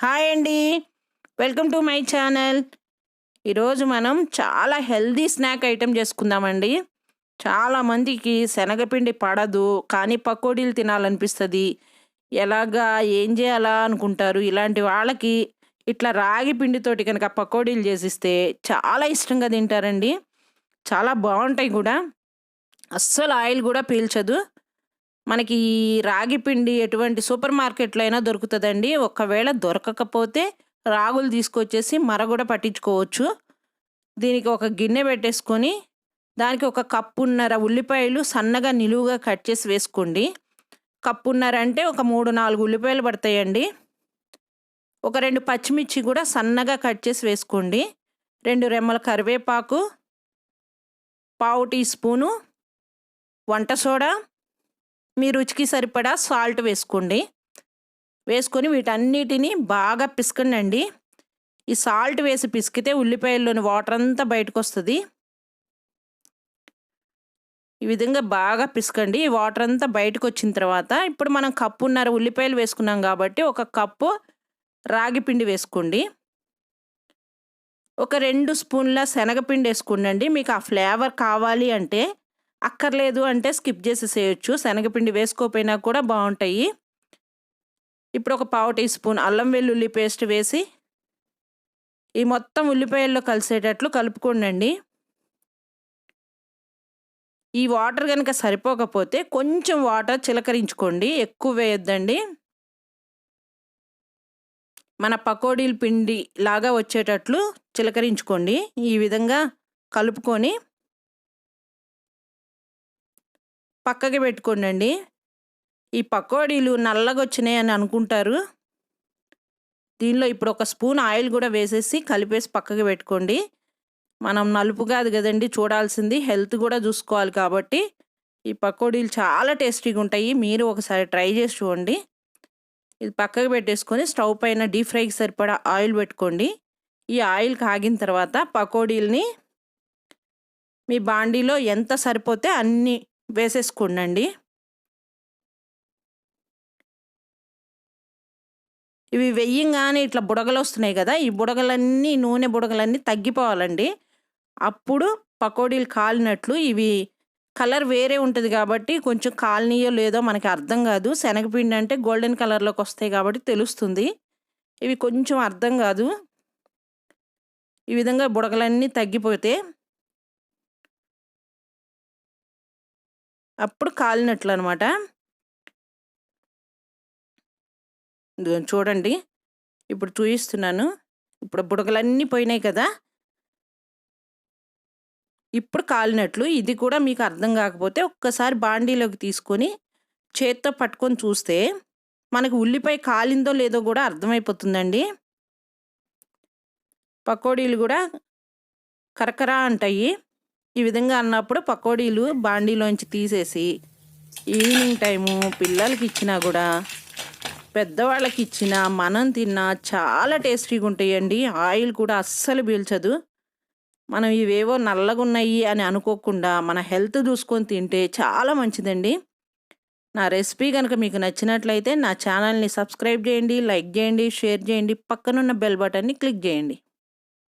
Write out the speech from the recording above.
Hi అండి. Welcome to my channel. ఈరోజు మనం చాలా హెల్దీ స్నాక్ ఐటెం చేసుకుందామండి. చాలామందికి శనగపిండి పడదు, కానీ పకోడీలు తినాలనిపిస్తుంది. ఎలాగా ఏం చేయాలా అనుకుంటారు. ఇలాంటి వాళ్ళకి ఇట్లా రాగి పిండితోటి కనుక పకోడీలు చేసిస్తే చాలా ఇష్టంగా తింటారండి. చాలా బాగుంటాయి కూడా. అస్సలు ఆయిల్ కూడా పీల్చదు. మనకి ఈ రాగి పిండి ఎటువంటి సూపర్ మార్కెట్లో అయినా దొరుకుతుందండి. ఒకవేళ దొరకకపోతే రాగులు తీసుకొచ్చేసి మరగూడ పట్టించుకోవచ్చు. దీనికి ఒక గిన్నె పెట్టేసుకొని దానికి ఒక కప్పున్నర ఉల్లిపాయలు సన్నగా నిలువుగా కట్ చేసి వేసుకోండి. కప్పున్నర అంటే ఒక 3-4 ఉల్లిపాయలు పడతాయండి. ఒక 2 పచ్చిమిర్చి కూడా సన్నగా కట్ చేసి వేసుకోండి. 2 రెమ్మల కరివేపాకు, పావు టీ స్పూను వంట సోడా, మీ రుచికి సరిపడా సాల్ట్ వేసుకోండి. వేసుకొని వీటన్నిటిని బాగా పిసకండి. ఈ సాల్ట్ వేసి పిసికితే ఉల్లిపాయల్లోని వాటర్ అంతా బయటకు వస్తుంది. ఈ విధంగా బాగా పిసకండి. ఈ వాటర్ అంతా బయటకు వచ్చిన తర్వాత ఇప్పుడు మనం కప్పున్నర ఉల్లిపాయలు వేసుకున్నాం కాబట్టి ఒక కప్పు రాగి పిండి వేసుకోండి. ఒక 2 స్పూన్ల శనగపిండి వేసుకోండి. మీకు ఆ ఫ్లేవర్ కావాలి అంటే, అక్కర్లేదు అంటే స్కిప్ చేసేసేయచ్చు. శనగపిండి వేసుకోకపోయినా కూడా బాగుంటాయి. ఇప్పుడు ఒక పావు టీ స్పూన్ అల్లం వెల్లుల్లి పేస్ట్ వేసి ఈ మొత్తం ఉల్లిపాయల్లో కలిసేటట్లు కలుపుకోండి. ఈ వాటర్ కనుక సరిపోకపోతే కొంచెం వాటర్ చిలకరించుకోండి, ఎక్కువ వేయొద్దండి. మన పకోడీల పిండి లాగా వచ్చేటట్లు చిలకరించుకోండి. ఈ విధంగా కలుపుకొని పక్కకి పెట్టుకోండి. ఈ పకోడీలు నల్లగా వచ్చినాయి అని అనుకుంటారు. దీనిలో ఇప్పుడు ఒక స్పూన్ ఆయిల్ కూడా వేసేసి కలిపేసి పక్కకి పెట్టుకోండి. మనం నలుపు కాదు కదండి చూడాల్సింది, హెల్త్ కూడా చూసుకోవాలి కాబట్టి ఈ పకోడీలు చాలా టేస్టీగా ఉంటాయి. మీరు ఒకసారి ట్రై చేసి చూడండి. ఇది పక్కకి పెట్టేసుకొని స్టవ్ పైన డీప్ ఫ్రైకి సరిపడా ఆయిల్ పెట్టుకోండి. ఈ ఆయిల్ కాగిన తర్వాత పకోడీలని మీ బాండీలో ఎంత సరిపోతే అన్నీ వేసేసుకోండి. ఇవి వెయ్యంగానే ఇట్లా బుడగలు వస్తున్నాయి కదా, ఈ బుడగలన్నీ నూనె బుడగలన్నీ తగ్గిపోవాలండి. అప్పుడు పకోడీలు కాలినట్లు. ఇవి కలర్ వేరే ఉంటుంది కాబట్టి కొంచెం కాలనీయో లేదో మనకి అర్థం కాదు. శనగపిండి అంటే గోల్డెన్ కలర్లోకి వస్తాయి కాబట్టి తెలుస్తుంది. ఇవి కొంచెం అర్థం కాదు. ఈ విధంగా బుడగలన్నీ తగ్గిపోతే అప్పుడు కాలినట్లు అనమాట. చూడండి, ఇప్పుడు చూపిస్తున్నాను. ఇప్పుడు బుడగలన్నీ పోయినాయి కదా, ఇప్పుడు కాలినట్లు. ఇది కూడా మీకు అర్థం కాకపోతే ఒక్కసారి బాండీలోకి తీసుకొని చేత్తో పట్టుకొని చూస్తే మనకు ఉల్లిపాయ కాలిందో లేదో కూడా అర్థమైపోతుందండి. పకోడీలు కూడా కరకరా అంటాయి. ఈ విధంగా అన్నప్పుడు పకోడీలు బాండీలోంచి తీసేసి ఈవినింగ్ టైము పిల్లలకి ఇచ్చినా కూడా, పెద్దవాళ్ళకి ఇచ్చినా, మనం తిన్నా చాలా టేస్టీగా ఉంటాయండి. ఆయిల్ కూడా అస్సలు పీల్చదు. మనం ఇవేవో నల్లగా ఉన్నాయి అని అనుకోకుండా మన హెల్త్ చూసుకొని తింటే చాలా మంచిదండి. నా రెసిపీ కనుక మీకు నచ్చినట్లయితే నా ఛానల్ని సబ్స్క్రైబ్ చేయండి, లైక్ చేయండి, షేర్ చేయండి, పక్కనున్న బెల్ బటన్ని క్లిక్ చేయండి.